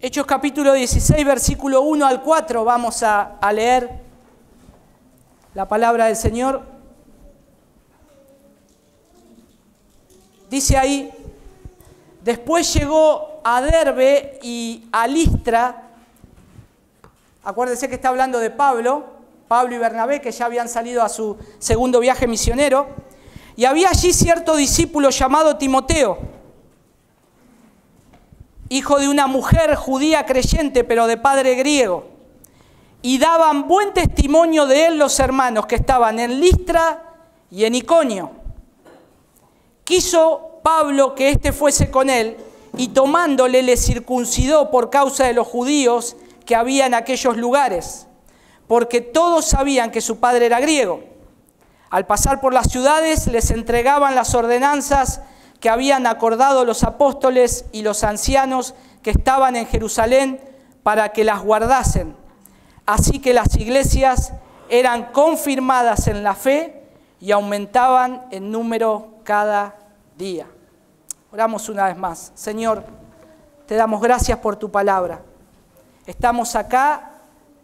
Hechos capítulo 16, versículo 1 al 4, vamos a leer la palabra del Señor. Dice ahí: después llegó a Derbe y a Listra. Acuérdense que está hablando de Pablo y Bernabé, que ya habían salido a su segundo viaje misionero. Y había allí cierto discípulo llamado Timoteo, hijo de una mujer judía creyente, pero de padre griego. Y daban buen testimonio de él los hermanos que estaban en Listra y en Iconio. Quiso Pablo que éste fuese con él, y tomándole le circuncidó por causa de los judíos que había en aquellos lugares, porque todos sabían que su padre era griego. Al pasar por las ciudades les entregaban las ordenanzas que habían acordado los apóstoles y los ancianos que estaban en Jerusalén para que las guardasen. Así que las iglesias eran confirmadas en la fe y aumentaban en número cada día. Oramos una vez más. Señor, te damos gracias por tu palabra. Estamos acá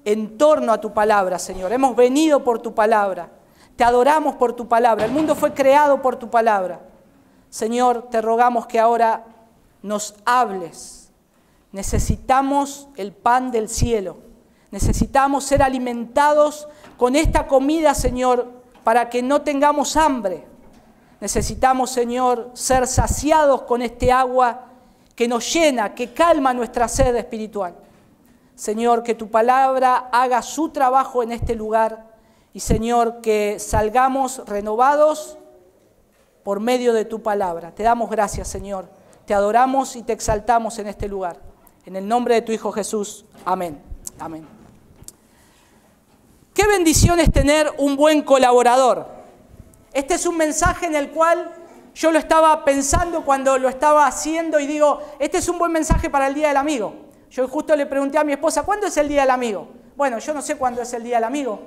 en torno a tu palabra, Señor. Hemos venido por tu palabra. Te adoramos por tu palabra. El mundo fue creado por tu palabra. Señor, te rogamos que ahora nos hables. Necesitamos el pan del cielo. Necesitamos ser alimentados con esta comida, Señor, para que no tengamos hambre. Necesitamos, Señor, ser saciados con este agua que nos llena, que calma nuestra sed espiritual. Señor, que tu palabra haga su trabajo en este lugar y, Señor, que salgamos renovados por medio de tu palabra. Te damos gracias, Señor. Te adoramos y te exaltamos en este lugar. En el nombre de tu Hijo Jesús. Amén. Amén. Qué bendición es tener un buen colaborador. Este es un mensaje en el cual yo lo estaba pensando cuando lo estaba haciendo y digo, este es un buen mensaje para el Día del Amigo. Yo justo le pregunté a mi esposa, ¿cuándo es el Día del Amigo? Bueno, yo no sé cuándo es el Día del Amigo.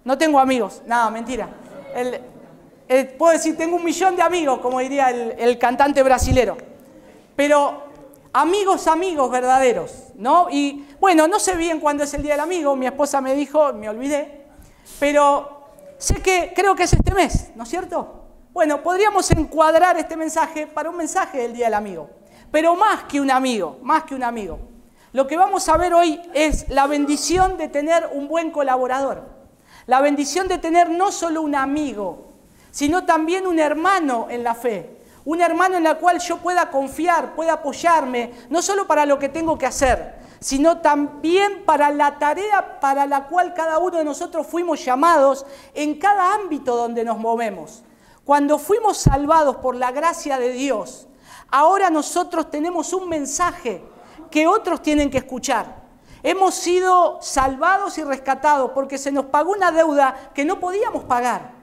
No tengo amigos. Nada, mentira. Puedo decir, tengo 1 millón de amigos, como diría el cantante brasilero. Pero amigos verdaderos, ¿no? Y bueno, no sé bien cuándo es el Día del Amigo. Mi esposa me dijo, me olvidé. Pero creo que es este mes, ¿no es cierto? Bueno, podríamos encuadrar este mensaje para un mensaje del Día del Amigo. Pero más que un amigo. Lo que vamos a ver hoy es la bendición de tener un buen colaborador. La bendición de tener no solo un amigo, sino también un hermano en la fe. Un hermano en el cual yo pueda confiar, pueda apoyarme, no solo para lo que tengo que hacer, sino también para la tarea para la cual cada uno de nosotros fuimos llamados en cada ámbito donde nos movemos. Cuando fuimos salvados por la gracia de Dios, ahora nosotros tenemos un mensaje que otros tienen que escuchar. Hemos sido salvados y rescatados porque se nos pagó una deuda que no podíamos pagar.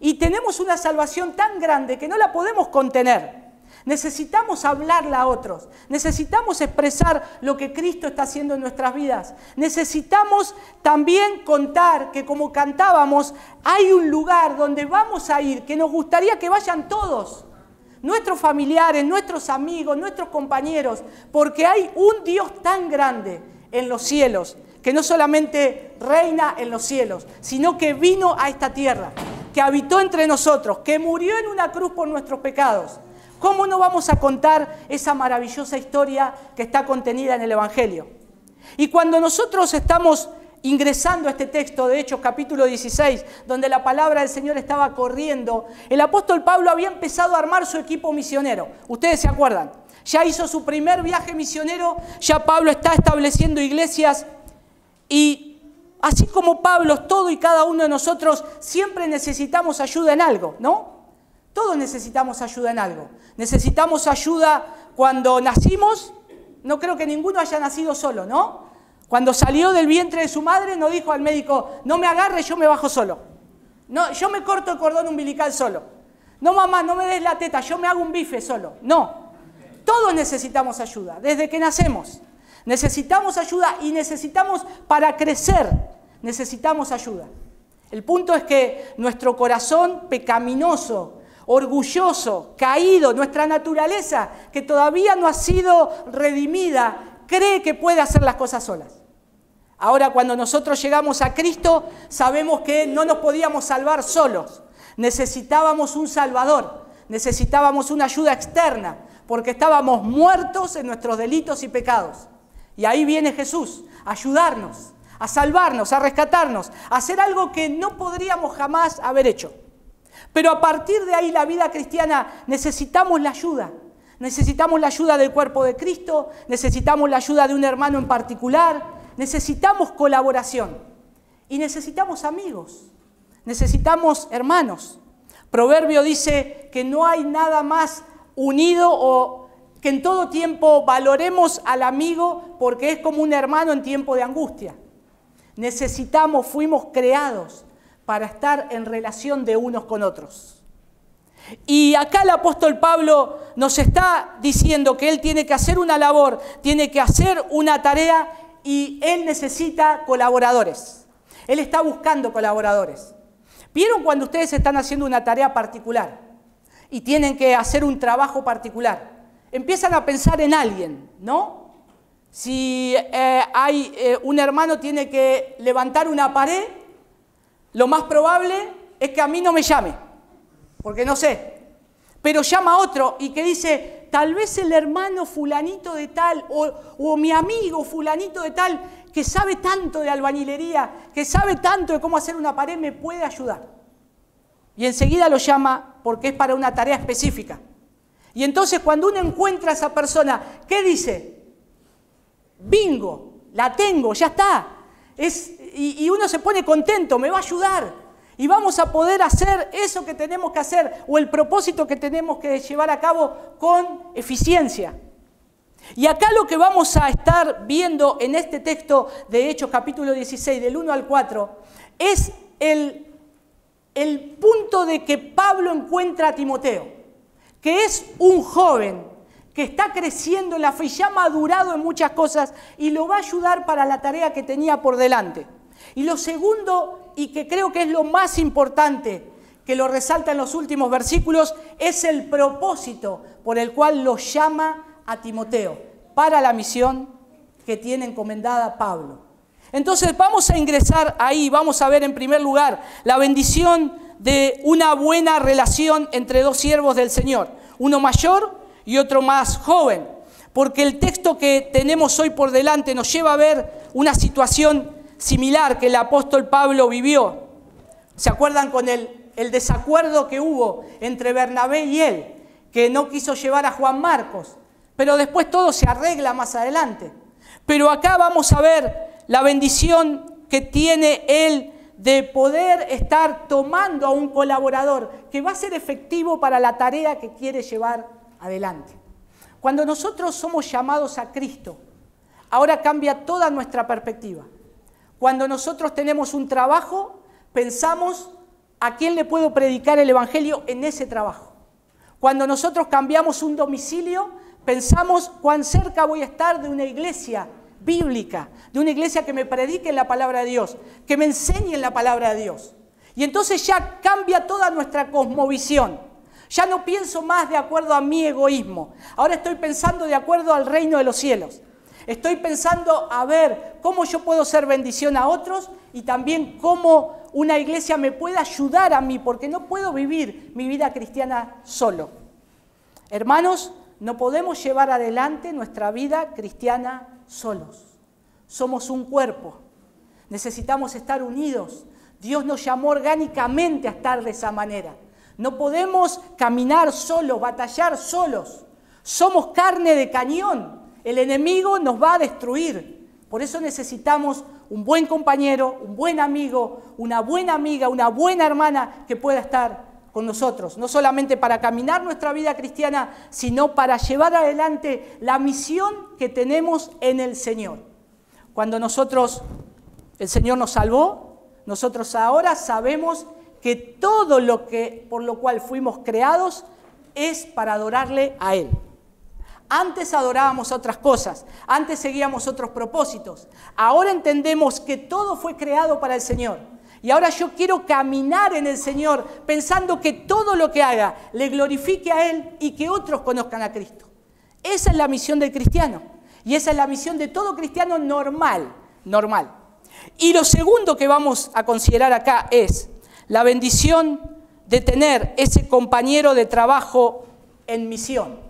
Y tenemos una salvación tan grande que no la podemos contener. Necesitamos hablarla a otros. Necesitamos expresar lo que Cristo está haciendo en nuestras vidas. Necesitamos también contar que, como cantábamos, hay un lugar donde vamos a ir que nos gustaría que vayan todos. Nuestros familiares, nuestros amigos, nuestros compañeros, porque hay un Dios tan grande en los cielos, que no solamente reina en los cielos, sino que vino a esta tierra, que habitó entre nosotros, que murió en una cruz por nuestros pecados. ¿Cómo no vamos a contar esa maravillosa historia que está contenida en el Evangelio? Y cuando nosotros estamos ingresando a este texto de Hechos capítulo 16, donde la palabra del Señor estaba corriendo, el apóstol Pablo había empezado a armar su equipo misionero. Ustedes se acuerdan, ya hizo su primer viaje misionero, ya Pablo está estableciendo iglesias y así como Pablo, todo y cada uno de nosotros siempre necesitamos ayuda en algo, ¿no? Todos necesitamos ayuda en algo. Necesitamos ayuda cuando nacimos, no creo que ninguno haya nacido solo, ¿no? Cuando salió del vientre de su madre no dijo al médico, no me agarre, yo me bajo solo. No, yo me corto el cordón umbilical solo. No, mamá, no me des la teta, yo me hago un bife solo. No, todos necesitamos ayuda, desde que nacemos. Necesitamos ayuda y necesitamos, para crecer, necesitamos ayuda. El punto es que nuestro corazón pecaminoso, orgulloso, caído, nuestra naturaleza, que todavía no ha sido redimida, cree que puede hacer las cosas solas. Ahora, cuando nosotros llegamos a Cristo, sabemos que no nos podíamos salvar solos. Necesitábamos un Salvador, necesitábamos una ayuda externa, porque estábamos muertos en nuestros delitos y pecados. Y ahí viene Jesús a ayudarnos, a salvarnos, a rescatarnos, a hacer algo que no podríamos jamás haber hecho. Pero a partir de ahí, la vida cristiana, necesitamos la ayuda. Necesitamos la ayuda del cuerpo de Cristo, necesitamos la ayuda de un hermano en particular, necesitamos colaboración y necesitamos amigos, necesitamos hermanos. Proverbio dice que no hay nada más unido o que en todo tiempo valoremos al amigo porque es como un hermano en tiempo de angustia. Fuimos creados para estar en relación de unos con otros. Y acá el apóstol Pablo nos está diciendo que él tiene que hacer una labor, tiene que hacer una tarea y él necesita colaboradores. Él está buscando colaboradores. ¿Vieron cuando ustedes están haciendo una tarea particular y tienen que hacer un trabajo particular? Empiezan a pensar en alguien, ¿no? Si un hermano tiene que levantar una pared, lo más probable es que a mí no me llame. Porque no sé, pero llama a otro y que dice, tal vez el hermano fulanito de tal o mi amigo fulanito de tal que sabe tanto de albañilería, que sabe tanto de cómo hacer una pared, me puede ayudar. Y enseguida lo llama porque es para una tarea específica. Y entonces cuando uno encuentra a esa persona, ¿qué dice? Bingo, la tengo, ya está. Y uno se pone contento, me va a ayudar. Y vamos a poder hacer eso que tenemos que hacer o el propósito que tenemos que llevar a cabo con eficiencia. Y acá lo que vamos a estar viendo en este texto de Hechos capítulo 16, del 1 al 4, es el punto de que Pablo encuentra a Timoteo, que es un joven que está creciendo en la fe y ya ha madurado en muchas cosas y lo va a ayudar para la tarea que tenía por delante. Y lo segundo, y que creo que es lo más importante, que lo resalta en los últimos versículos, es el propósito por el cual lo llama a Timoteo para la misión que tiene encomendada Pablo. Entonces vamos a ingresar ahí, vamos a ver en primer lugar la bendición de una buena relación entre dos siervos del Señor, uno mayor y otro más joven, porque el texto que tenemos hoy por delante nos lleva a ver una situación similar que el apóstol Pablo vivió. ¿Se acuerdan con el desacuerdo que hubo entre Bernabé y él? Que no quiso llevar a Juan Marcos, pero después todo se arregla más adelante. Pero acá vamos a ver la bendición que tiene él de poder estar tomando a un colaborador que va a ser efectivo para la tarea que quiere llevar adelante. Cuando nosotros somos llamados a Cristo, ahora cambia toda nuestra perspectiva. Cuando nosotros tenemos un trabajo, pensamos a quién le puedo predicar el evangelio en ese trabajo. Cuando nosotros cambiamos un domicilio, pensamos cuán cerca voy a estar de una iglesia bíblica, de una iglesia que me predique la palabra de Dios, que me enseñe la palabra de Dios. Y entonces ya cambia toda nuestra cosmovisión. Ya no pienso más de acuerdo a mi egoísmo. Ahora estoy pensando de acuerdo al reino de los cielos. Estoy pensando a ver cómo yo puedo ser bendición a otros y también cómo una iglesia me puede ayudar a mí, porque no puedo vivir mi vida cristiana solo. Hermanos, no podemos llevar adelante nuestra vida cristiana solos. Somos un cuerpo. Necesitamos estar unidos. Dios nos llamó orgánicamente a estar de esa manera. No podemos caminar solos, batallar solos. Somos carne de cañón. El enemigo nos va a destruir. Por eso necesitamos un buen compañero, un buen amigo, una buena amiga, una buena hermana que pueda estar con nosotros. No solamente para caminar nuestra vida cristiana, sino para llevar adelante la misión que tenemos en el Señor. Cuando el Señor nos salvó, nosotros ahora sabemos que todo lo que por lo cual fuimos creados es para adorarle a Él. Antes adorábamos otras cosas, antes seguíamos otros propósitos. Ahora entendemos que todo fue creado para el Señor. Y ahora yo quiero caminar en el Señor pensando que todo lo que haga le glorifique a Él y que otros conozcan a Cristo. Esa es la misión del cristiano. Y esa es la misión de todo cristiano normal. Y lo segundo que vamos a considerar acá es la bendición de tener ese compañero de trabajo en misión.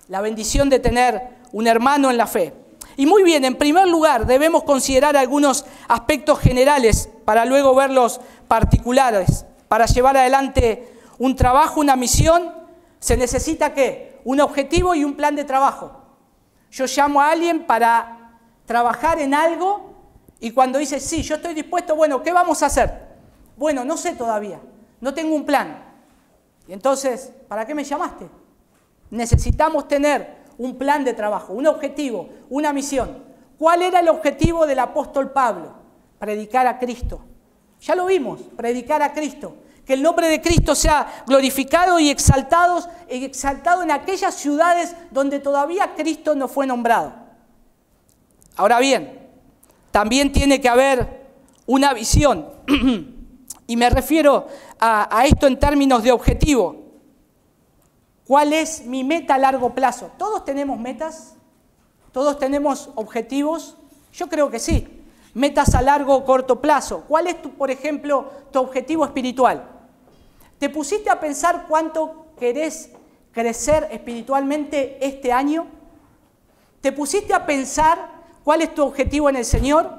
La bendición de tener un hermano en la fe. Y muy bien, en primer lugar debemos considerar algunos aspectos generales para luego ver los particulares. Para llevar adelante un trabajo, una misión, se necesita ¿qué? Un objetivo y un plan de trabajo. Yo llamo a alguien para trabajar en algo y cuando dice, sí, yo estoy dispuesto, bueno, ¿qué vamos a hacer? Bueno, no sé todavía, no tengo un plan. Y entonces, ¿para qué me llamaste? Necesitamos tener un plan de trabajo, un objetivo, una misión. ¿Cuál era el objetivo del apóstol Pablo? Predicar a Cristo. Ya lo vimos, predicar a Cristo. Que el nombre de Cristo sea glorificado y exaltado en aquellas ciudades donde todavía Cristo no fue nombrado. Ahora bien, también tiene que haber una visión. Y me refiero a esto en términos de objetivo. ¿Cuál es mi meta a largo plazo? ¿Todos tenemos metas? ¿Todos tenemos objetivos? Yo creo que sí. Metas a largo o corto plazo. ¿Cuál es, por ejemplo, tu objetivo espiritual? ¿Te pusiste a pensar cuánto querés crecer espiritualmente este año? ¿Te pusiste a pensar cuál es tu objetivo en el Señor?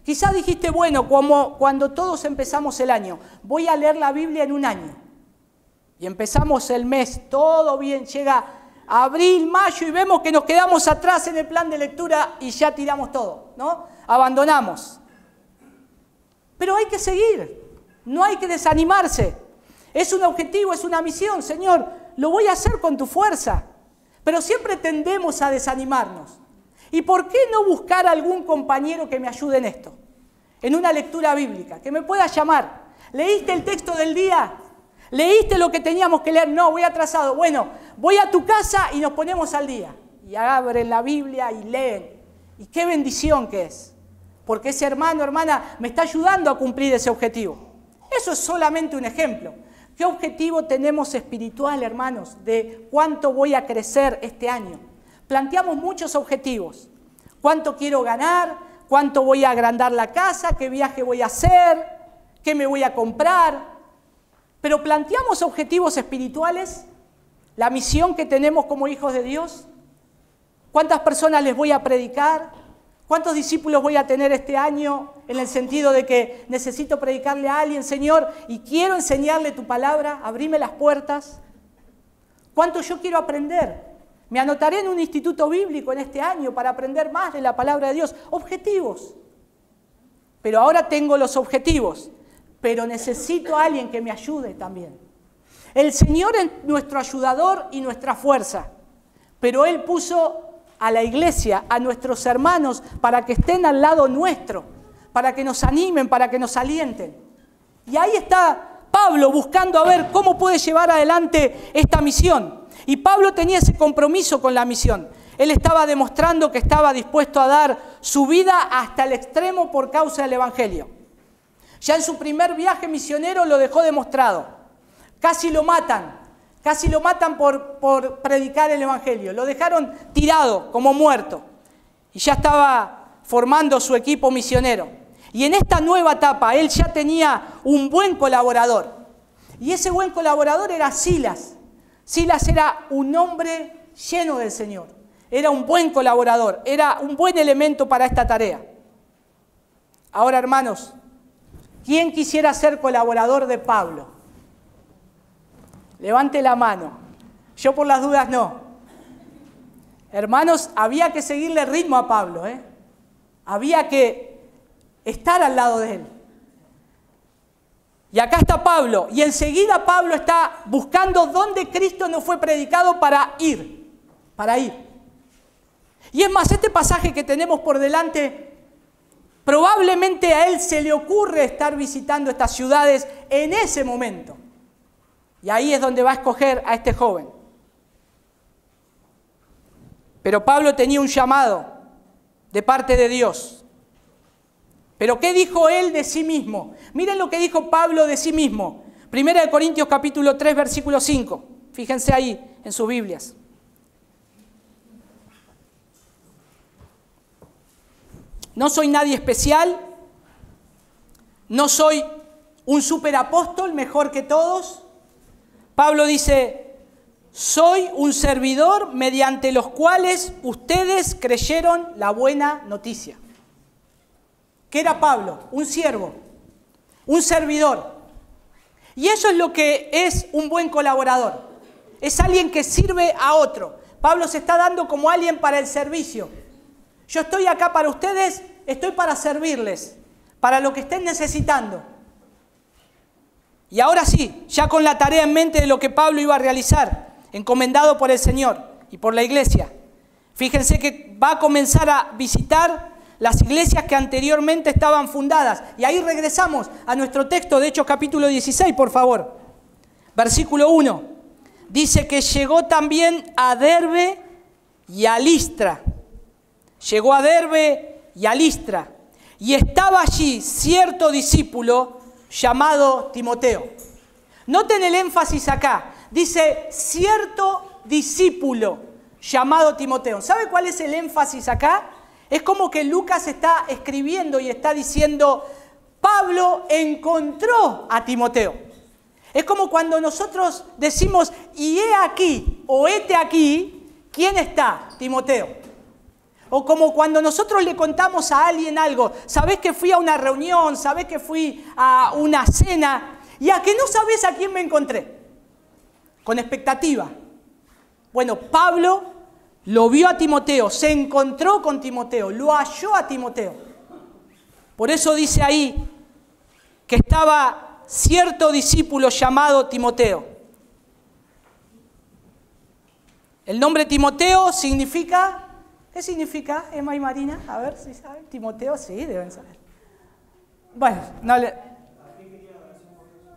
Quizás dijiste, bueno, como cuando todos empezamos el año, voy a leer la Biblia en un año. Y empezamos el mes, todo bien, llega abril, mayo y vemos que nos quedamos atrás en el plan de lectura y ya tiramos todo, ¿no? Abandonamos. Pero hay que seguir, no hay que desanimarse. Es un objetivo, es una misión, Señor, lo voy a hacer con tu fuerza. Pero siempre tendemos a desanimarnos. ¿Y por qué no buscar algún compañero que me ayude en esto? En una lectura bíblica, que me pueda llamar. ¿Leíste el texto del día? ¿Leíste lo que teníamos que leer? No, voy atrasado. Bueno, voy a tu casa y nos ponemos al día. Y abren la Biblia y leen. Y qué bendición que es. Porque ese hermano, hermana, me está ayudando a cumplir ese objetivo. Eso es solamente un ejemplo. ¿Qué objetivo tenemos espiritual, hermanos? De cuánto voy a crecer este año. Planteamos muchos objetivos. ¿Cuánto quiero ganar? ¿Cuánto voy a agrandar la casa? ¿Qué viaje voy a hacer? ¿Qué me voy a comprar? Pero planteamos objetivos espirituales, la misión que tenemos como hijos de Dios. ¿Cuántas personas les voy a predicar? ¿Cuántos discípulos voy a tener este año? En el sentido de que necesito predicarle a alguien, Señor, y quiero enseñarle tu palabra, abrime las puertas. ¿Cuánto yo quiero aprender? Me anotaré en un instituto bíblico en este año para aprender más de la palabra de Dios. Objetivos. Pero ahora tengo los objetivos. Pero necesito a alguien que me ayude también. El Señor es nuestro ayudador y nuestra fuerza, pero Él puso a la iglesia, a nuestros hermanos, para que estén al lado nuestro, para que nos animen, para que nos alienten. Y ahí está Pablo buscando a ver cómo puede llevar adelante esta misión. Y Pablo tenía ese compromiso con la misión. Él estaba demostrando que estaba dispuesto a dar su vida hasta el extremo por causa del Evangelio. Ya en su primer viaje misionero lo dejó demostrado. Casi lo matan por predicar el Evangelio. Lo dejaron tirado, como muerto. Y ya estaba formando su equipo misionero. Y en esta nueva etapa, él ya tenía un buen colaborador. Y ese buen colaborador era Silas. Silas era un hombre lleno del Señor. Era un buen colaborador, era un buen elemento para esta tarea. Ahora, hermanos, ¿quién quisiera ser colaborador de Pablo? Levante la mano. Yo por las dudas no. Hermanos, había que seguirle ritmo a Pablo, ¿eh? Había que estar al lado de él. Y acá está Pablo, y enseguida Pablo está buscando dónde Cristo no fue predicado para ir. Y es más, este pasaje que tenemos por delante, probablemente a él se le ocurre estar visitando estas ciudades en ese momento. Y ahí es donde va a escoger a este joven. Pero Pablo tenía un llamado de parte de Dios. Pero ¿qué dijo él de sí mismo? Miren lo que dijo Pablo de sí mismo. 1 Corintios capítulo 3, versículo 5. Fíjense ahí en sus Biblias. No soy nadie especial, no soy un superapóstol mejor que todos. Pablo dice, soy un servidor mediante los cuales ustedes creyeron la buena noticia. ¿Qué era Pablo? Un siervo, un servidor. Y eso es lo que es un buen colaborador. Es alguien que sirve a otro. Pablo se está dando como alguien para el servicio. Yo estoy acá para ustedes, estoy para servirles, para lo que estén necesitando. Y ahora sí, ya con la tarea en mente de lo que Pablo iba a realizar, encomendado por el Señor y por la iglesia. Fíjense que va a comenzar a visitar las iglesias que anteriormente estaban fundadas. Y ahí regresamos a nuestro texto de Hechos capítulo 16, por favor. Versículo 1. Dice que llegó también a Derbe y a Listra. Llegó a Derbe y a Listra. Y estaba allí cierto discípulo llamado Timoteo. Noten el énfasis acá. Dice cierto discípulo llamado Timoteo. ¿Sabe cuál es el énfasis acá? Es como que Lucas está escribiendo y está diciendo, Pablo encontró a Timoteo. Es como cuando nosotros decimos, y he aquí, o hete aquí, ¿quién está? Timoteo. O como cuando nosotros le contamos a alguien algo, sabés que fui a una reunión, sabés que fui a una cena, y a que no sabés a quién me encontré. Con expectativa. Bueno, Pablo lo vio a Timoteo, se encontró con Timoteo, lo halló a Timoteo. Por eso dice ahí que estaba cierto discípulo llamado Timoteo. El nombre Timoteo significa, ¿qué significa, Emma y Marina? A ver si saben. Timoteo, sí, deben saber. Bueno, no le...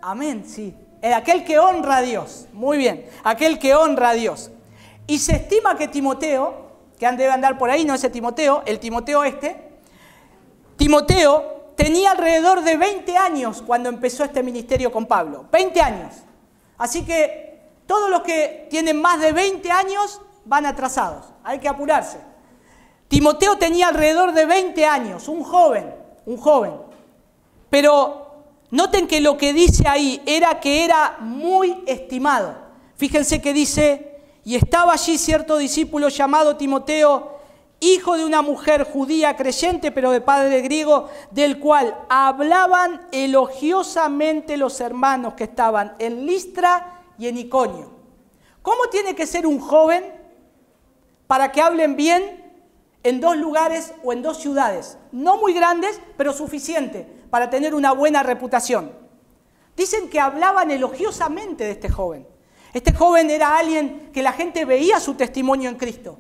Amén, sí. Aquel que honra a Dios. Muy bien, aquel que honra a Dios. Y se estima que Timoteo, que debe andar por ahí, no ese Timoteo, el Timoteo Timoteo tenía alrededor de 20 años cuando empezó este ministerio con Pablo. 20 años. Así que todos los que tienen más de 20 años van atrasados. Hay que apurarse. Timoteo tenía alrededor de 20 años, un joven. Pero noten que lo que dice ahí era que era muy estimado. Fíjense que dice... Y estaba allí cierto discípulo llamado Timoteo, hijo de una mujer judía creyente, pero de padre griego, del cual hablaban elogiosamente los hermanos que estaban en Listra y en Iconio. ¿Cómo tiene que ser un joven para que hablen bien en dos lugares o en dos ciudades? No muy grandes, pero suficiente para tener una buena reputación. Dicen que hablaban elogiosamente de este joven. Este joven era alguien que la gente veía su testimonio en Cristo.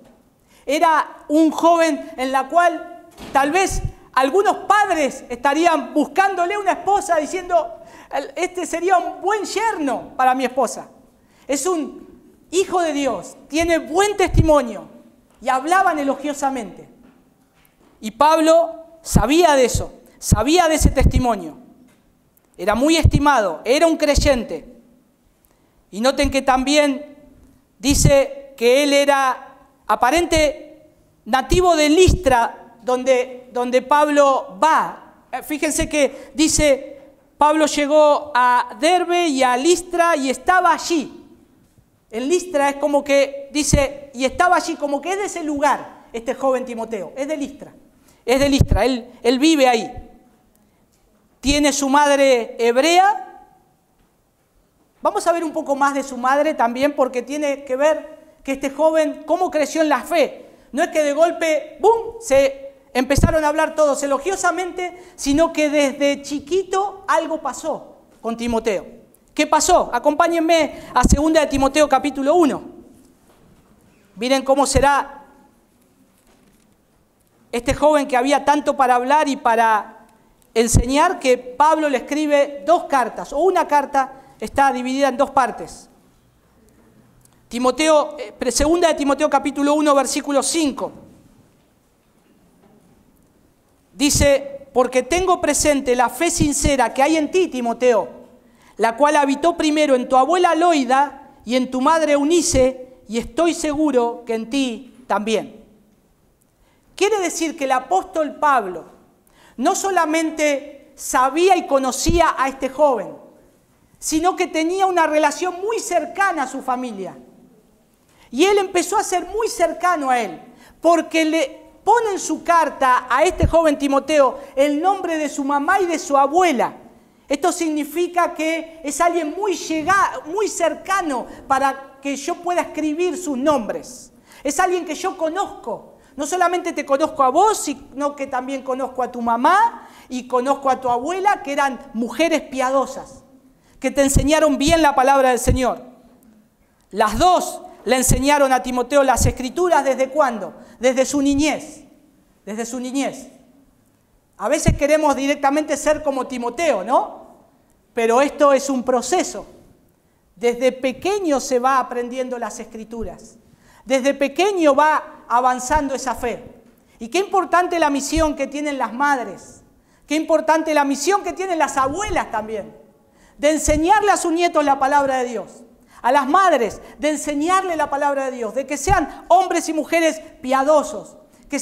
Era un joven en la cual tal vez algunos padres estarían buscándole una esposa diciendo, este sería un buen yerno para mi esposa. Es un hijo de Dios, tiene buen testimonio y hablaban elogiosamente. Y Pablo sabía de eso, sabía de ese testimonio. Era muy estimado, era un creyente. Y noten que también dice que él era aparente nativo de Listra, donde Pablo va. Fíjense que dice, Pablo llegó a Derbe y a Listra y estaba allí. En Listra es como que dice, y estaba allí, como que es de ese lugar, este joven Timoteo, es de Listra, él vive ahí. Tiene su madre hebrea. Vamos a ver un poco más de su madre también, porque tiene que ver que este joven, cómo creció en la fe. No es que de golpe, ¡bum!, se empezaron a hablar todos elogiosamente, sino que desde chiquito algo pasó con Timoteo. ¿Qué pasó? Acompáñenme a 2 de Timoteo capítulo 1. Miren cómo será este joven que había tanto para hablar y para enseñar, que Pablo le escribe 2 cartas, o una carta. Está dividida en 2 partes. 2 de Timoteo capítulo 1, versículo 5. Dice, porque tengo presente la fe sincera que hay en ti, Timoteo, la cual habitó primero en tu abuela Loida y en tu madre Eunice, y estoy seguro que en ti también. Quiere decir que el apóstol Pablo no solamente sabía y conocía a este joven, sino que tenía una relación muy cercana a su familia. Y él empezó a ser muy cercano a él, porque le pone en su carta a este joven Timoteo el nombre de su mamá y de su abuela. Esto significa que es alguien muy cercano para que yo pueda escribir sus nombres. Es alguien que yo conozco. No solamente te conozco a vos, sino que también conozco a tu mamá y conozco a tu abuela, que eran mujeres piadosas, que te enseñaron bien la palabra del Señor. Las dos le enseñaron a Timoteo las Escrituras, ¿desde cuándo? Desde su niñez. Desde su niñez. A veces queremos directamente ser como Timoteo, ¿no? Pero esto es un proceso. Desde pequeño se va aprendiendo las Escrituras. Desde pequeño va avanzando esa fe. Y qué importante la misión que tienen las madres. Qué importante la misión que tienen las abuelas también. De enseñarle a sus nietos la palabra de Dios. A las madres, de enseñarle la palabra de Dios. De que sean hombres y mujeres piadosos. Que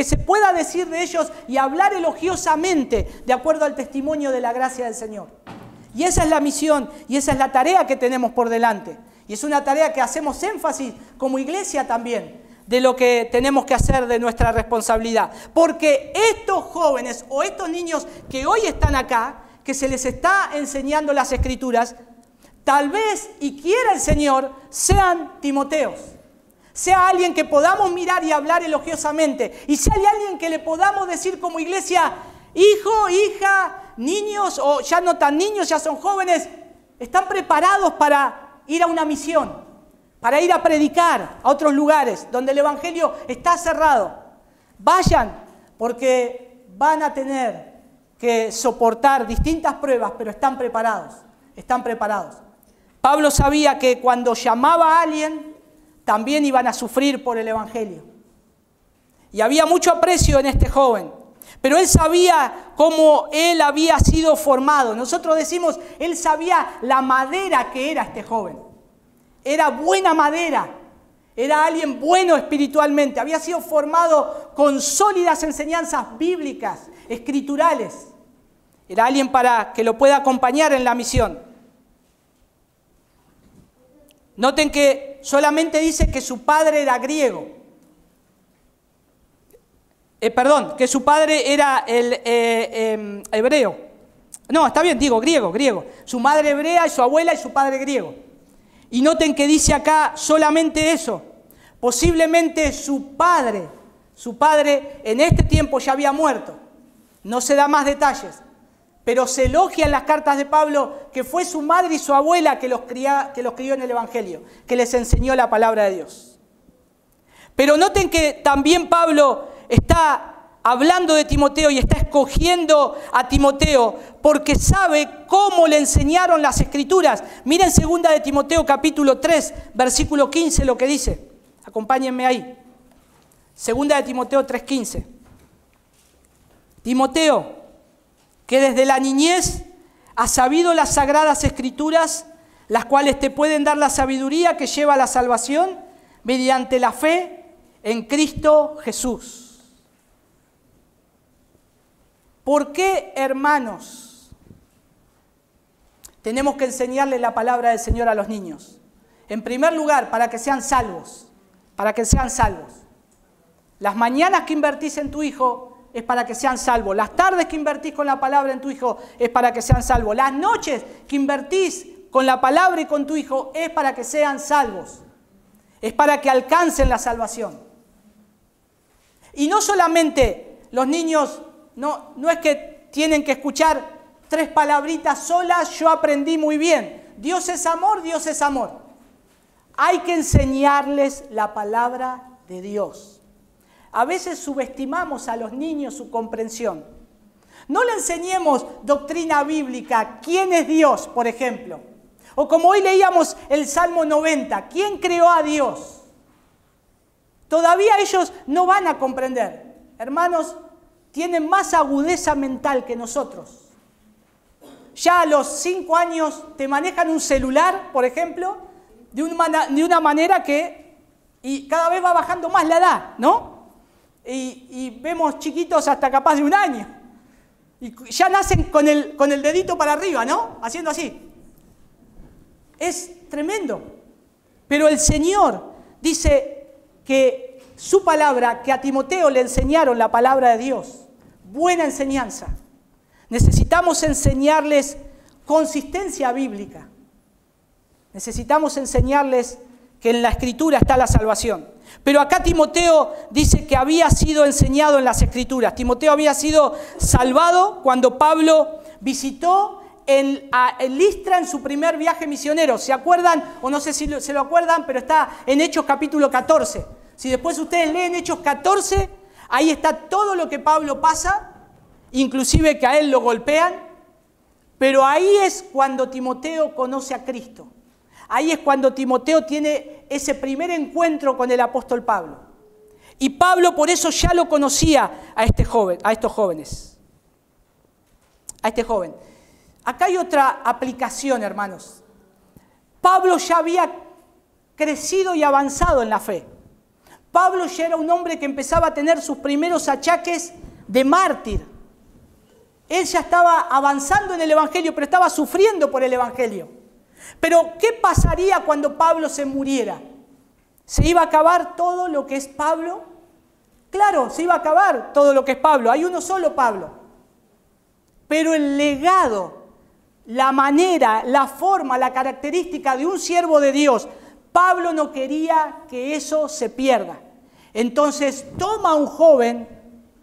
se pueda decir de ellos y hablar elogiosamente de acuerdo al testimonio de la gracia del Señor. Y esa es la misión y esa es la tarea que tenemos por delante. Y es una tarea que hacemos énfasis como iglesia también, de lo que tenemos que hacer de nuestra responsabilidad. Porque estos jóvenes o estos niños que hoy están acá, que se les está enseñando las Escrituras, tal vez, y quiera el Señor, sean Timoteos. Sea alguien que podamos mirar y hablar elogiosamente. Y sea alguien que le podamos decir como iglesia, hijo, hija, niños, o ya no tan niños, ya son jóvenes, están preparados para ir a una misión, para ir a predicar a otros lugares donde el evangelio está cerrado. Vayan, porque van a tener que soportar distintas pruebas, pero están preparados, están preparados. Pablo sabía que cuando llamaba a alguien, también iban a sufrir por el evangelio. Y había mucho aprecio en este joven, pero él sabía cómo él había sido formado. Nosotros decimos, él sabía la madera que era este joven. Era buena madera, era alguien bueno espiritualmente, había sido formado con sólidas enseñanzas bíblicas, escriturales. Era alguien para que lo pueda acompañar en la misión. Noten que solamente dice que su padre era griego. Que su padre era hebreo. No, está bien, digo griego. Su madre hebrea y su abuela y su padre griego. Y noten que dice acá solamente eso. Posiblemente su padre en este tiempo ya había muerto. No se da más detalles. Pero se elogia en las cartas de Pablo que fue su madre y su abuela que los crió en el Evangelio, que les enseñó la palabra de Dios. Pero noten que también Pablo está hablando de Timoteo y está escogiendo a Timoteo porque sabe cómo le enseñaron las Escrituras. Miren 2 de Timoteo capítulo 3, versículo 15 lo que dice. Acompáñenme ahí. 2 de Timoteo 3:15. Timoteo, que desde la niñez has sabido las sagradas Escrituras, las cuales te pueden dar la sabiduría que lleva a la salvación mediante la fe en Cristo Jesús. ¿Por qué, hermanos, tenemos que enseñarle la palabra del Señor a los niños? En primer lugar, para que sean salvos, para que sean salvos. Las mañanas que invertís en tu hijo es para que sean salvos. Las tardes que invertís con la palabra en tu hijo es para que sean salvos. Las noches que invertís con la palabra y con tu hijo es para que sean salvos. Es para que alcancen la salvación. Y no solamente los niños, no es que tienen que escuchar 3 palabritas solas, yo aprendí muy bien. Dios es amor, Dios es amor. Hay que enseñarles la palabra de Dios. A veces subestimamos a los niños su comprensión. No le enseñemos doctrina bíblica, ¿quién es Dios, por ejemplo? O como hoy leíamos el Salmo 90, ¿quién creó a Dios? Todavía ellos no van a comprender. Hermanos, tienen más agudeza mental que nosotros. Ya a los 5 años te manejan un celular, por ejemplo, de una manera que y cada vez va bajando más la edad, ¿no? y vemos chiquitos hasta capaz de 1 año. Y ya nacen con el dedito para arriba, ¿no? Haciendo así. Es tremendo. Pero el Señor dice que su palabra, que a Timoteo le enseñaron la palabra de Dios, buena enseñanza. Necesitamos enseñarles consistencia bíblica. Necesitamos enseñarles que en la Escritura está la salvación. Pero acá Timoteo dice que había sido enseñado en las Escrituras. Timoteo había sido salvado cuando Pablo visitó en Listra en su primer viaje misionero. ¿Se acuerdan? O no sé si se lo acuerdan, pero está en Hechos capítulo 14. Si después ustedes leen Hechos 14, ahí está todo lo que Pablo pasa, inclusive que a él lo golpean. Pero ahí es cuando Timoteo conoce a Cristo. Ahí es cuando Timoteo tiene ese primer encuentro con el apóstol Pablo. Y Pablo por eso ya lo conocía a este joven. Acá hay otra aplicación, hermanos. Pablo ya había crecido y avanzado en la fe. Pablo ya era un hombre que empezaba a tener sus primeros achaques de mártir. Él ya estaba avanzando en el Evangelio, pero estaba sufriendo por el Evangelio. Pero, ¿qué pasaría cuando Pablo se muriera? ¿Se iba a acabar todo lo que es Pablo? Claro, se iba a acabar todo lo que es Pablo. Hay uno solo Pablo. Pero el legado, la manera, la forma, la característica de un siervo de Dios, Pablo no quería que eso se pierda. Entonces toma a un joven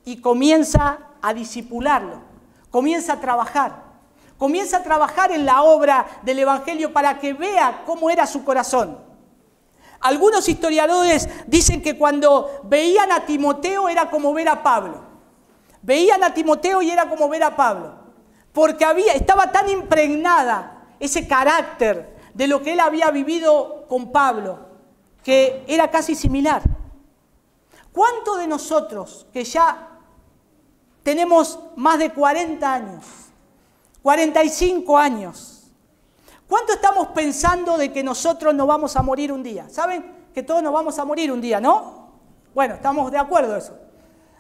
y comienza a discipularlo. Comienza a trabajar. Comienza a trabajar en la obra del Evangelio para que vea cómo era su corazón. Algunos historiadores dicen que cuando veían a Timoteo era como ver a Pablo. Veían a Timoteo y era como ver a Pablo. Porque estaba tan impregnada ese carácter de lo que él había vivido con Pablo, que era casi similar. ¿Cuántos de nosotros que ya tenemos más de 40 años, 45 años, cuánto estamos pensando de que nosotros nos vamos a morir un día? ¿Saben que todos nos vamos a morir un día, no? Bueno, estamos de acuerdo en eso.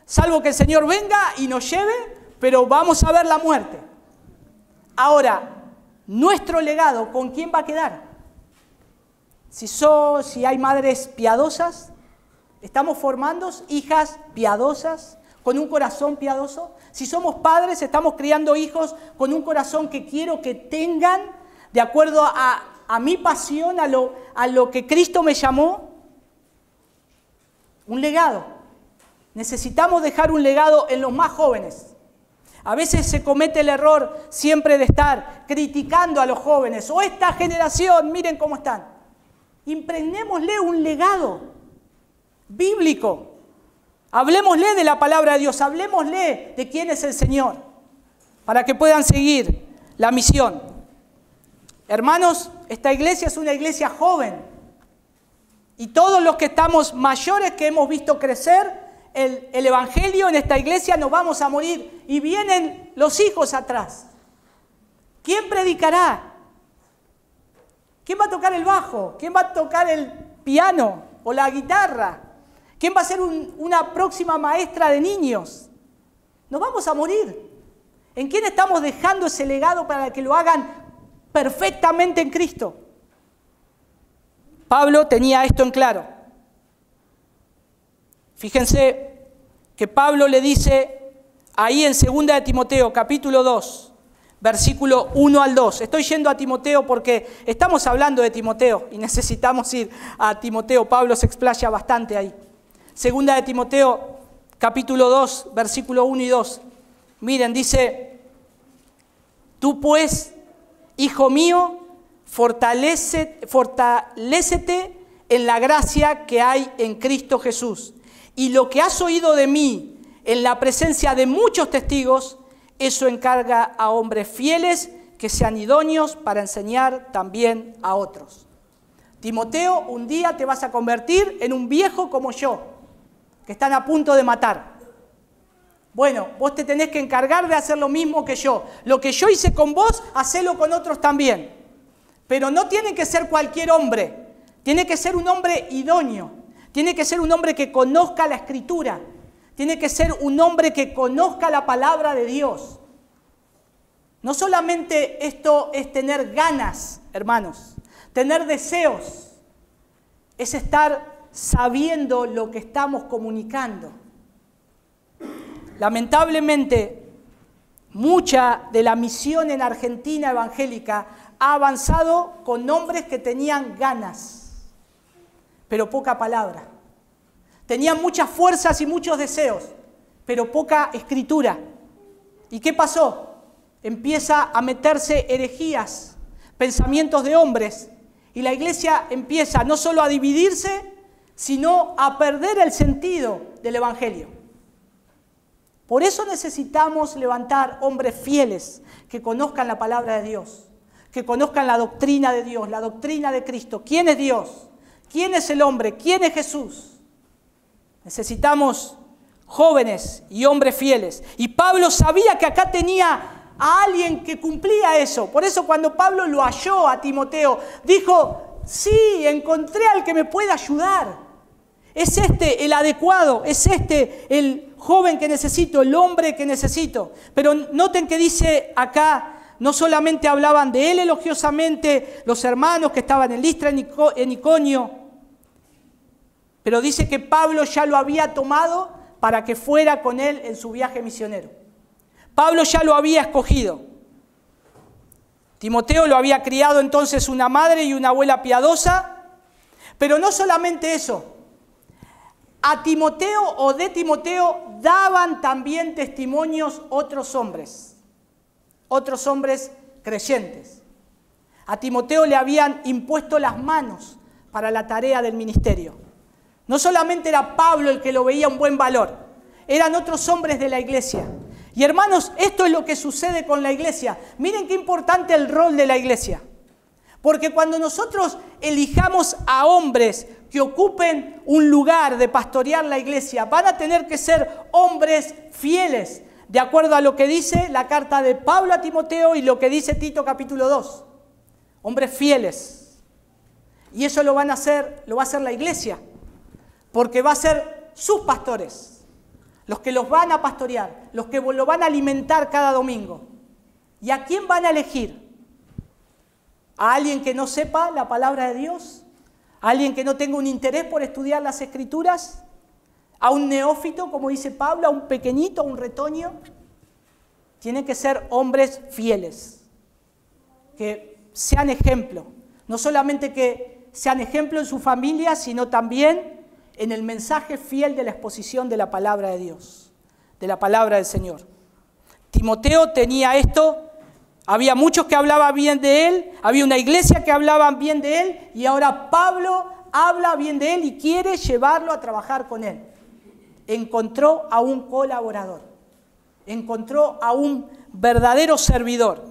Salvo que el Señor venga y nos lleve, pero vamos a ver la muerte. Ahora, nuestro legado, ¿con quién va a quedar? Si hay madres piadosas, ¿estamos formando hijas piadosas con un corazón piadoso? Si somos padres, estamos criando hijos con un corazón que quiero que tengan de acuerdo a mi pasión, a lo que Cristo me llamó. Un legado. Necesitamos dejar un legado en los más jóvenes. A veces se comete el error siempre de estar criticando a los jóvenes. O esta generación, miren cómo están. Impregnémosle un legado bíblico. Hablemosle de la palabra de Dios. Hablemosle de quién es el Señor. Para que puedan seguir la misión. Hermanos, esta iglesia es una iglesia joven. Y todos los que estamos mayores, que hemos visto crecer el Evangelio en esta iglesia, nos vamos a morir y vienen los hijos atrás. ¿Quién predicará? ¿Quién va a tocar el bajo? ¿Quién va a tocar el piano o la guitarra? ¿Quién va a ser una próxima maestra de niños? Nos vamos a morir. ¿En quién estamos dejando ese legado para que lo hagan perfectamente en Cristo? Pablo tenía esto en claro. Fíjense que Pablo le dice ahí en 2 de Timoteo, capítulo 2, versículo 1 al 2. Estoy yendo a Timoteo porque estamos hablando de Timoteo y necesitamos ir a Timoteo. Pablo se explaya bastante ahí. 2 de Timoteo, capítulo 2, versículo 1 y 2. Miren, dice: tú pues, hijo mío, fortalécete en la gracia que hay en Cristo Jesús. Y lo que has oído de mí en la presencia de muchos testigos, eso encarga a hombres fieles que sean idóneos para enseñar también a otros. Timoteo, un día te vas a convertir en un viejo como yo, que están a punto de matar. Bueno, vos te tenés que encargar de hacer lo mismo que yo. Lo que yo hice con vos, hacelo con otros también. Pero no tiene que ser cualquier hombre. Tiene que ser un hombre idóneo. Tiene que ser un hombre que conozca la Escritura, Tiene que ser un hombre que conozca la palabra de Dios. No solamente esto es tener ganas, hermanos, tener deseos, es estar sabiendo lo que estamos comunicando. Lamentablemente, mucha de la misión en Argentina evangélica ha avanzado con hombres que tenían ganas, pero poca palabra. Tenían muchas fuerzas y muchos deseos, pero poca escritura. ¿Y qué pasó? Empieza a meterse herejías, pensamientos de hombres, y la iglesia empieza no solo a dividirse, sino a perder el sentido del evangelio. Por eso necesitamos levantar hombres fieles que conozcan la palabra de Dios, que conozcan la doctrina de Dios, la doctrina de Cristo. ¿Quién es Dios? ¿Quién es el hombre? ¿Quién es Jesús? Necesitamos jóvenes y hombres fieles. Y Pablo sabía que acá tenía a alguien que cumplía eso. Por eso cuando Pablo lo halló a Timoteo, dijo, sí, encontré al que me puede ayudar. Es este el adecuado, es este el joven que necesito, el hombre que necesito. Pero noten que dice acá, no solamente hablaban de él elogiosamente los hermanos que estaban en Listra, en Iconio, pero dice que Pablo ya lo había tomado para que fuera con él en su viaje misionero. Pablo ya lo había escogido. Timoteo lo había criado entonces una madre y una abuela piadosa, pero no solamente eso. A Timoteo o de Timoteo daban también testimonios otros hombres creyentes. A Timoteo le habían impuesto las manos para la tarea del ministerio. No solamente era Pablo el que lo veía un buen valor, eran otros hombres de la iglesia. Y hermanos, esto es lo que sucede con la iglesia. Miren qué importante el rol de la iglesia. Porque cuando nosotros elijamos a hombres que ocupen un lugar de pastorear la iglesia, van a tener que ser hombres fieles, de acuerdo a lo que dice la carta de Pablo a Timoteo y lo que dice Tito capítulo 2. Hombres fieles. Y eso lo va a hacer la iglesia, porque va a ser sus pastores, los que los van a pastorear, los que lo van a alimentar cada domingo. ¿Y a quién van a elegir? ¿A alguien que no sepa la palabra de Dios? ¿A alguien que no tenga un interés por estudiar las Escrituras? ¿A un neófito, como dice Pablo? ¿A un pequeñito, a un retoño? Tienen que ser hombres fieles, que sean ejemplo. No solamente que sean ejemplo en su familia, sino también en el mensaje fiel de la exposición de la palabra de Dios, de la palabra del Señor. Timoteo tenía esto. Había muchos que hablaban bien de él, había una iglesia que hablaba bien de él, y ahora Pablo habla bien de él y quiere llevarlo a trabajar con él. Encontró a un colaborador, encontró a un verdadero servidor.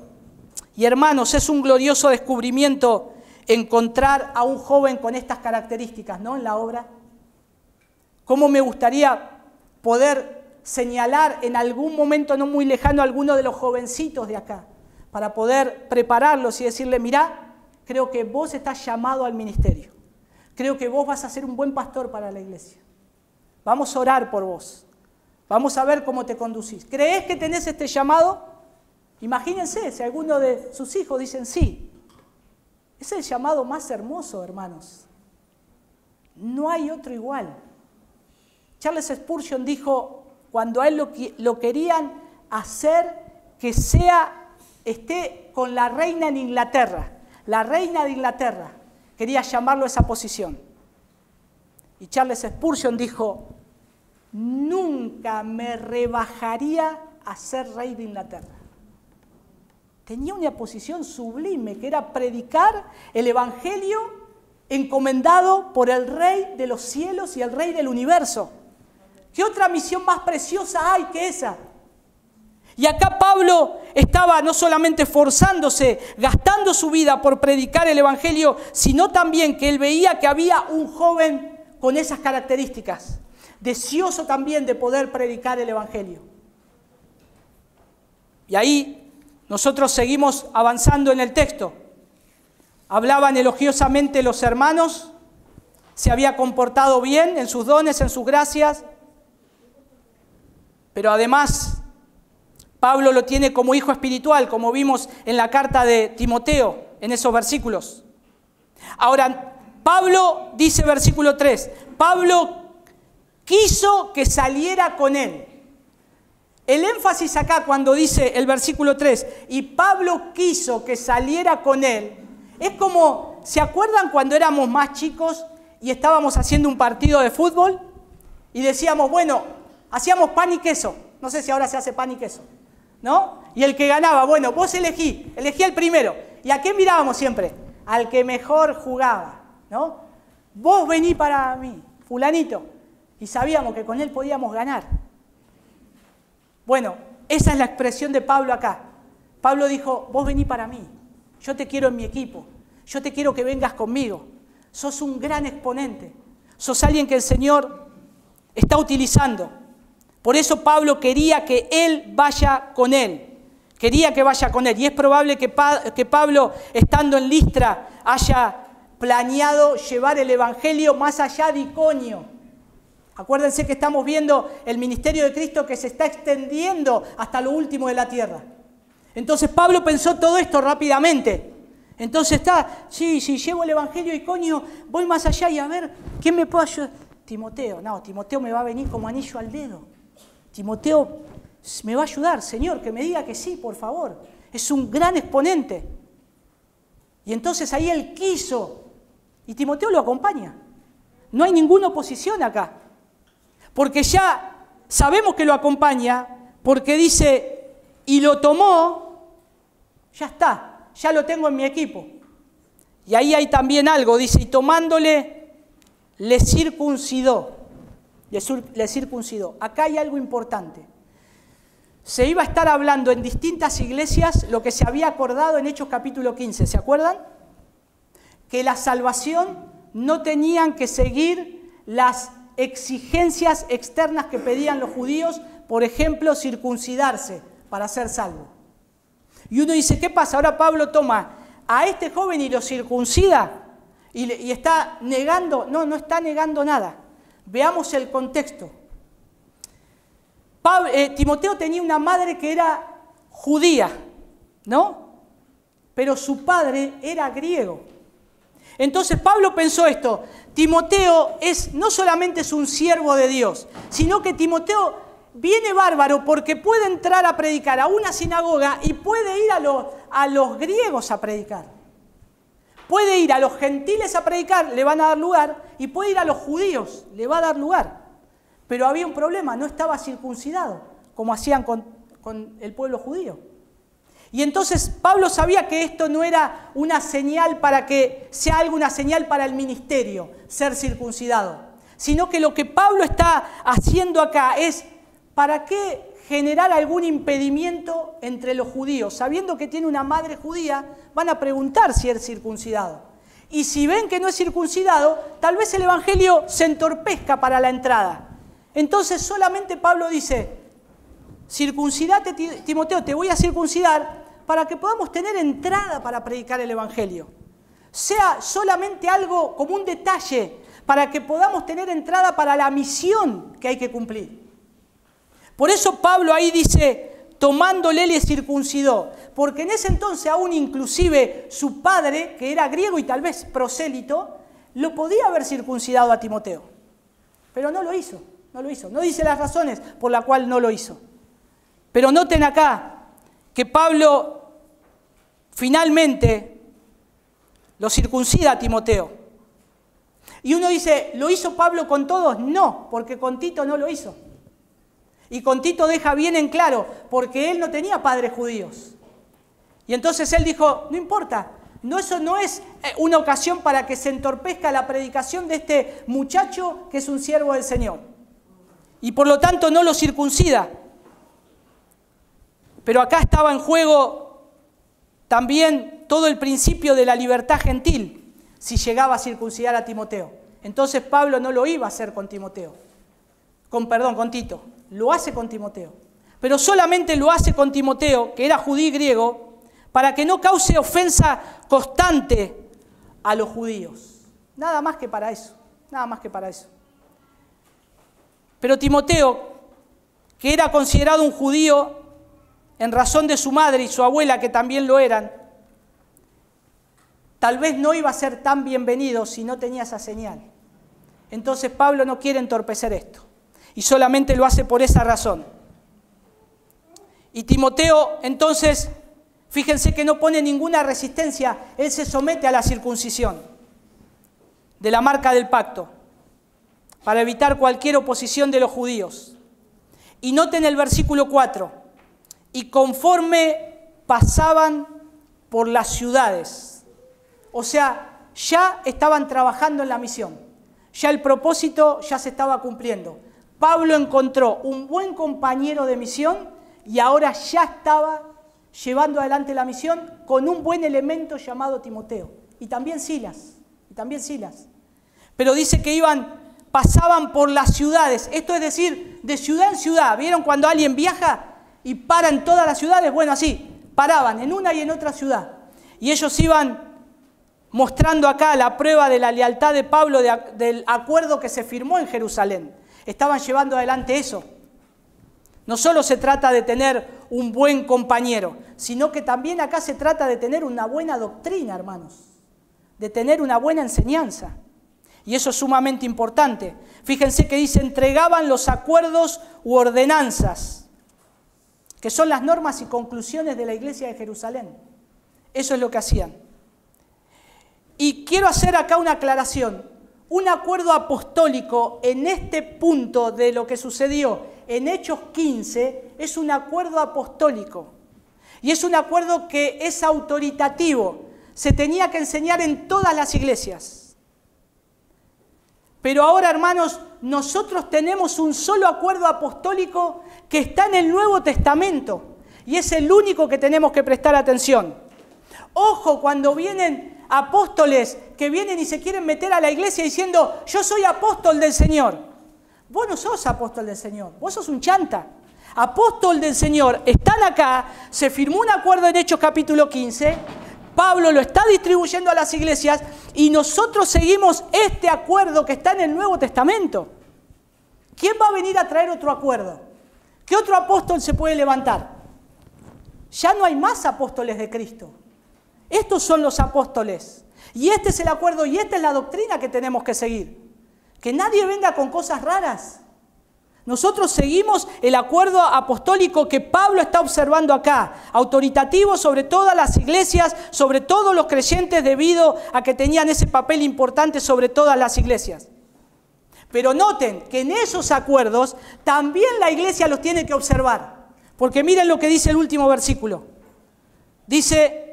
Y hermanos, es un glorioso descubrimiento encontrar a un joven con estas características, ¿no?, en la obra. ¿Cómo me gustaría poder señalar en algún momento no muy lejano a alguno de los jovencitos de acá, para poder prepararlos y decirle, mirá, creo que vos estás llamado al ministerio. Creo que vos vas a ser un buen pastor para la iglesia. Vamos a orar por vos. Vamos a ver cómo te conducís. ¿Creés que tenés este llamado? Imagínense si alguno de sus hijos dicen sí. Es el llamado más hermoso, hermanos. No hay otro igual. Charles Spurgeon dijo, cuando a él lo querían hacer que esté con la reina en Inglaterra. La reina de Inglaterra quería llamarlo a esa posición. Y Charles Spurgeon dijo, nunca me rebajaría a ser rey de Inglaterra. Tenía una posición sublime, que era predicar el evangelio encomendado por el rey de los cielos y el rey del universo. ¿Qué otra misión más preciosa hay que esa? Y acá Pablo estaba no solamente esforzándose, gastando su vida por predicar el evangelio, sino también que él veía que había un joven con esas características, deseoso también de poder predicar el evangelio. Y ahí nosotros seguimos avanzando en el texto. Hablaban elogiosamente los hermanos, se había comportado bien en sus dones, en sus gracias. Pero además, Pablo lo tiene como hijo espiritual, como vimos en la carta de Timoteo, en esos versículos. Ahora, Pablo dice versículo 3, Pablo quiso que saliera con él. El énfasis acá cuando dice el versículo 3, y Pablo quiso que saliera con él, es como, ¿se acuerdan cuando éramos más chicos y estábamos haciendo un partido de fútbol? Y decíamos, bueno, hacíamos pan y queso. No sé si ahora se hace pan y queso, ¿no? Y el que ganaba, bueno, vos elegí el primero. ¿Y a qué mirábamos siempre? Al que mejor jugaba, ¿no? Vos vení para mí, fulanito. Y sabíamos que con él podíamos ganar. Bueno, esa es la expresión de Pablo acá. Pablo dijo, vos vení para mí, yo te quiero en mi equipo, yo te quiero que vengas conmigo. Sos un gran exponente, sos alguien que el Señor está utilizando. Por eso Pablo quería que él vaya con él, quería que vaya con él. Y es probable que Pablo, estando en Listra, haya planeado llevar el Evangelio más allá de Iconio. Acuérdense que estamos viendo el ministerio de Cristo que se está extendiendo hasta lo último de la tierra. Entonces Pablo pensó todo esto rápidamente. Entonces sí, llevo el Evangelio a Iconio, voy más allá y a ver, ¿quién me puede ayudar? Timoteo, no, Timoteo me va a venir como anillo al dedo. Timoteo me va a ayudar, Señor, que me diga que sí, por favor. Es un gran exponente. Y entonces ahí él quiso, y Timoteo lo acompaña. No hay ninguna oposición acá. Porque ya sabemos que lo acompaña, porque dice, y lo tomó, ya está, ya lo tengo en mi equipo. Y ahí hay también algo, dice, y tomándole, le circuncidó. Le circuncidó. Acá hay algo importante. Se iba a estar hablando en distintas iglesias lo que se había acordado en Hechos capítulo 15, ¿se acuerdan? Que la salvación no tenían que seguir las exigencias externas que pedían los judíos, por ejemplo, circuncidarse para ser salvo. Y uno dice, ¿qué pasa? Ahora Pablo toma a este joven y lo circuncida y está negando. No, no está negando nada. Veamos el contexto. Timoteo tenía una madre que era judía, ¿no? Pero su padre era griego. Entonces Pablo pensó esto, Timoteo no solamente es un siervo de Dios, sino que Timoteo viene bárbaro porque puede entrar a predicar a una sinagoga y puede ir a los griegos a predicar. Puede ir a los gentiles a predicar, le van a dar lugar, y puede ir a los judíos, le va a dar lugar. Pero había un problema, no estaba circuncidado, como hacían con el pueblo judío. Y entonces Pablo sabía que esto no era una señal para que sea alguna señal para el ministerio, ser circuncidado, sino que lo que Pablo está haciendo acá es, ¿para qué generar algún impedimento entre los judíos? Sabiendo que tiene una madre judía, van a preguntar si es circuncidado. Y si ven que no es circuncidado, tal vez el evangelio se entorpezca para la entrada. Entonces solamente Pablo dice, circuncidate, Timoteo, te voy a circuncidar para que podamos tener entrada para predicar el evangelio. Sea solamente algo como un detalle para que podamos tener entrada para la misión que hay que cumplir. Por eso Pablo ahí dice, tomándole le circuncidó, porque en ese entonces aún inclusive su padre, que era griego y tal vez prosélito, lo podía haber circuncidado a Timoteo. Pero no lo hizo, no lo hizo. No dice las razones por las cuales no lo hizo. Pero noten acá que Pablo finalmente lo circuncida a Timoteo. Y uno dice, ¿lo hizo Pablo con todos? No, porque con Tito no lo hizo. Y con Tito deja bien en claro, porque él no tenía padres judíos. Y entonces él dijo, no importa, eso no es una ocasión para que se entorpezca la predicación de este muchacho que es un siervo del Señor. Y por lo tanto no lo circuncida. Pero acá estaba en juego también todo el principio de la libertad gentil, si llegaba a circuncidar a Timoteo. Entonces Pablo no lo iba a hacer con Timoteo, con Tito, lo hace con Timoteo. Pero solamente lo hace con Timoteo, que era judío y griego, para que no cause ofensa constante a los judíos. Nada más que para eso, nada más que para eso. Pero Timoteo, que era considerado un judío en razón de su madre y su abuela, que también lo eran, tal vez no iba a ser tan bienvenido si no tenía esa señal. Entonces Pablo no quiere entorpecer esto y solamente lo hace por esa razón. Y Timoteo, entonces, fíjense que no pone ninguna resistencia, él se somete a la circuncisión de la marca del pacto para evitar cualquier oposición de los judíos. Y noten el versículo 4, y conforme pasaban por las ciudades, o sea, ya estaban trabajando en la misión, ya el propósito ya se estaba cumpliendo. Pablo encontró un buen compañero de misión y ahora ya estaba llevando adelante la misión con un buen elemento llamado Timoteo. Y también Silas. Pero dice que pasaban por las ciudades. Esto es decir, de ciudad en ciudad. ¿Vieron cuando alguien viaja y para en todas las ciudades? Bueno, así, paraban en una y en otra ciudad. Y ellos iban mostrando acá la prueba de la lealtad de Pablo del acuerdo que se firmó en Jerusalén. Estaban llevando adelante eso. No solo se trata de tener un buen compañero, sino que también acá se trata de tener una buena doctrina, hermanos, de tener una buena enseñanza. Y eso es sumamente importante. Fíjense que dice, entregaban los acuerdos u ordenanzas, que son las normas y conclusiones de la iglesia de Jerusalén. Eso es lo que hacían. Y quiero hacer acá una aclaración. Un acuerdo apostólico en este punto de lo que sucedió en Hechos 15 es un acuerdo apostólico y es un acuerdo que es autoritativo, se tenía que enseñar en todas las iglesias. Pero ahora, hermanos, nosotros tenemos un solo acuerdo apostólico que está en el Nuevo Testamento y es el único que tenemos que prestar atención. Ojo cuando vienen apóstoles que vienen y se quieren meter a la iglesia diciendo, yo soy apóstol del Señor. Vos no sos apóstol del Señor, vos sos un chanta. Apóstol del Señor, están acá, se firmó un acuerdo en Hechos capítulo 15, Pablo lo está distribuyendo a las iglesias y nosotros seguimos este acuerdo que está en el Nuevo Testamento. ¿Quién va a venir a traer otro acuerdo? ¿Qué otro apóstol se puede levantar? Ya no hay más apóstoles de Cristo. Estos son los apóstoles. Y este es el acuerdo y esta es la doctrina que tenemos que seguir. Que nadie venga con cosas raras. Nosotros seguimos el acuerdo apostólico que Pablo está observando acá, autoritativo sobre todas las iglesias, sobre todos los creyentes debido a que tenían ese papel importante sobre todas las iglesias. Pero noten que en esos acuerdos también la iglesia los tiene que observar. Porque miren lo que dice el último versículo. Dice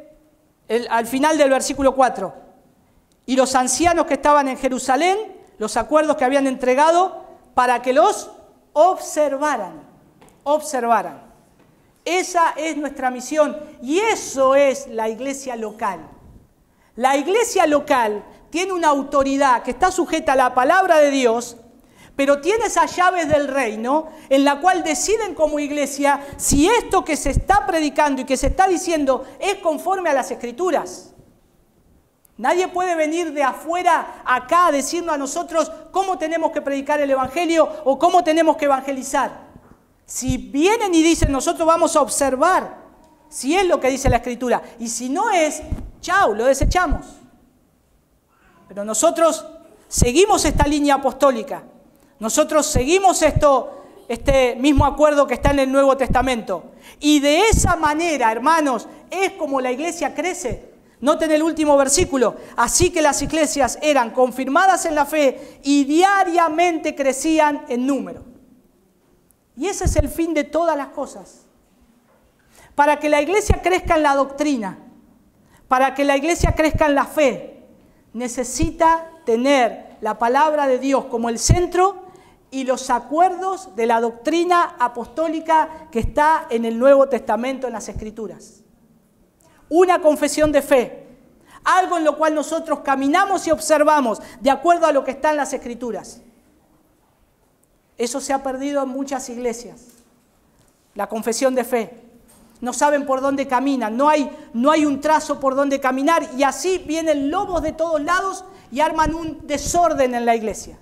al final del versículo 4, y los ancianos que estaban en Jerusalén, los acuerdos que habían entregado para que los observaran. Esa es nuestra misión y eso es la iglesia local. La iglesia local tiene una autoridad que está sujeta a la palabra de Dios, pero tiene esas llaves del reino en la cual deciden como iglesia si esto que se está predicando y que se está diciendo es conforme a las Escrituras. Nadie puede venir de afuera acá a decirnos a nosotros cómo tenemos que predicar el Evangelio o cómo tenemos que evangelizar. Si vienen y dicen nosotros vamos a observar si es lo que dice la Escritura y si no es, chau, lo desechamos. Pero nosotros seguimos esta línea apostólica. Nosotros seguimos este mismo acuerdo que está en el Nuevo Testamento. Y de esa manera, hermanos, es como la iglesia crece. Noten el último versículo. Así que las iglesias eran confirmadas en la fe y diariamente crecían en número. Y ese es el fin de todas las cosas. Para que la iglesia crezca en la doctrina, para que la iglesia crezca en la fe, necesita tener la palabra de Dios como el centro y los acuerdos de la doctrina apostólica que está en el Nuevo Testamento, en las Escrituras. Una confesión de fe, algo en lo cual nosotros caminamos y observamos de acuerdo a lo que está en las Escrituras. Eso se ha perdido en muchas iglesias, la confesión de fe. No saben por dónde caminan, no hay un trazo por dónde caminar y así vienen lobos de todos lados y arman un desorden en la iglesia.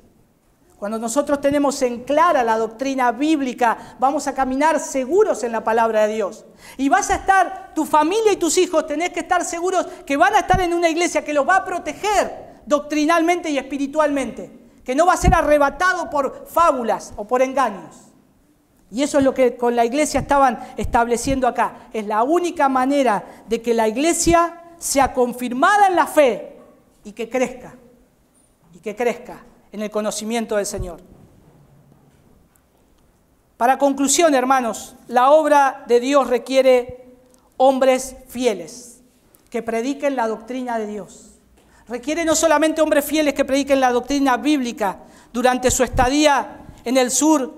Cuando nosotros tenemos en clara la doctrina bíblica, vamos a caminar seguros en la palabra de Dios. Y vas a estar, tu familia y tus hijos, tenés que estar seguros que van a estar en una iglesia que los va a proteger doctrinalmente y espiritualmente, que no va a ser arrebatado por fábulas o por engaños. Y eso es lo que con la iglesia estaban estableciendo acá. Es la única manera de que la iglesia sea confirmada en la fe y que crezca en el conocimiento del Señor. Para conclusión, hermanos, la obra de Dios requiere hombres fieles que prediquen la doctrina de Dios. Requiere no solamente hombres fieles que prediquen la doctrina bíblica. Durante su estadía en el sur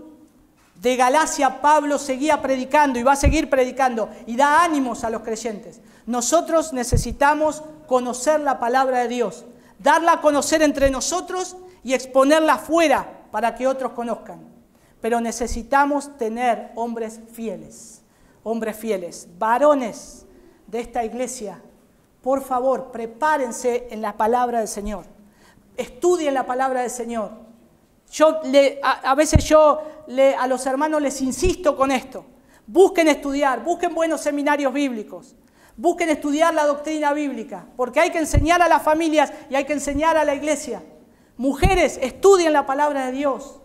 de Galacia, Pablo seguía predicando y va a seguir predicando y da ánimos a los creyentes. Nosotros necesitamos conocer la palabra de Dios, darla a conocer entre nosotros y exponerla afuera para que otros conozcan. Pero necesitamos tener hombres fieles, varones de esta iglesia. Por favor, prepárense en la palabra del Señor. Estudien la palabra del Señor. A veces a los hermanos les insisto con esto. Busquen estudiar, busquen buenos seminarios bíblicos. Busquen estudiar la doctrina bíblica, porque hay que enseñar a las familias y hay que enseñar a la iglesia. Mujeres, estudien la palabra de Dios.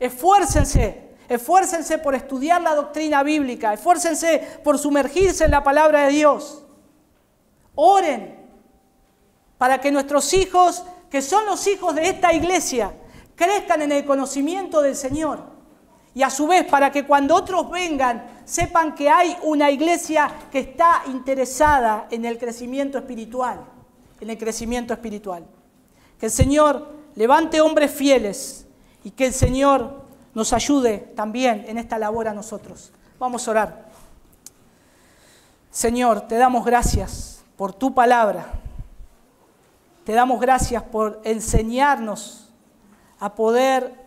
Esfuércense por estudiar la doctrina bíblica. Esfuércense por sumergirse en la palabra de Dios. Oren para que nuestros hijos, que son los hijos de esta iglesia, crezcan en el conocimiento del Señor. Y a su vez, para que cuando otros vengan, sepan que hay una iglesia que está interesada en el crecimiento espiritual. Que el Señor levante hombres fieles y que el Señor nos ayude también en esta labor a nosotros. Vamos a orar. Señor, te damos gracias por tu palabra. Te damos gracias por enseñarnos a poder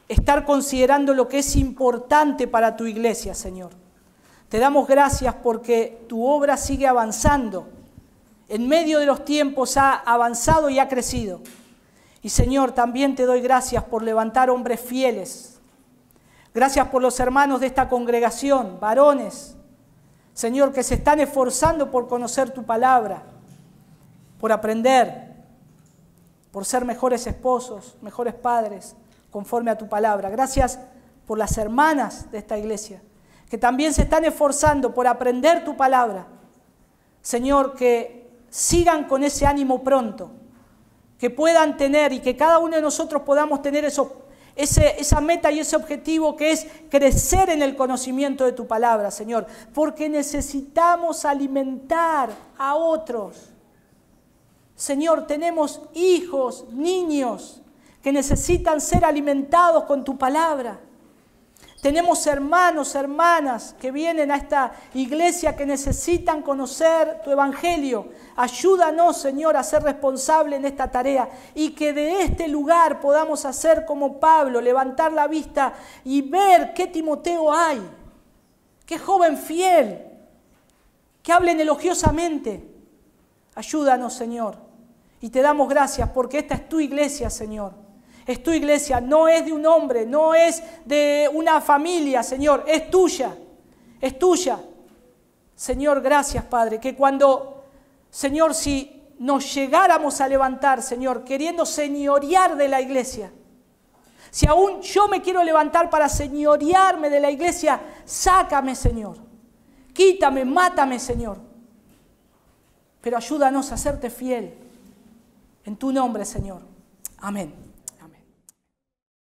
estar considerando lo que es importante para tu iglesia, Señor. Te damos gracias porque tu obra sigue avanzando. En medio de los tiempos ha avanzado y ha crecido. Y Señor, también te doy gracias por levantar hombres fieles. Gracias por los hermanos de esta congregación, varones, Señor, que se están esforzando por conocer tu palabra, por aprender, por ser mejores esposos, mejores padres, conforme a tu palabra. Gracias por las hermanas de esta iglesia, que también se están esforzando por aprender tu palabra. Señor, que sigan con ese ánimo pronto, que puedan tener y que cada uno de nosotros podamos tener esa meta y ese objetivo que es crecer en el conocimiento de tu palabra, Señor, porque necesitamos alimentar a otros. Señor, tenemos hijos, niños que necesitan ser alimentados con tu palabra. Tenemos hermanos, hermanas que vienen a esta iglesia que necesitan conocer tu evangelio. Ayúdanos, Señor, a ser responsables en esta tarea y que de este lugar podamos hacer como Pablo, levantar la vista y ver qué Timoteo hay, qué joven fiel, que hablen elogiosamente. Ayúdanos, Señor, y te damos gracias porque esta es tu iglesia, Señor. Es tu iglesia, no es de un hombre, no es de una familia, Señor, es tuya, es tuya. Señor, gracias, Padre, que cuando, Señor, si nos llegáramos a levantar, Señor, queriendo señorear de la iglesia, si aún yo me quiero levantar para señorearme de la iglesia, sácame, Señor, quítame, mátame, Señor, pero ayúdanos a serte fiel, en tu nombre, Señor. Amén.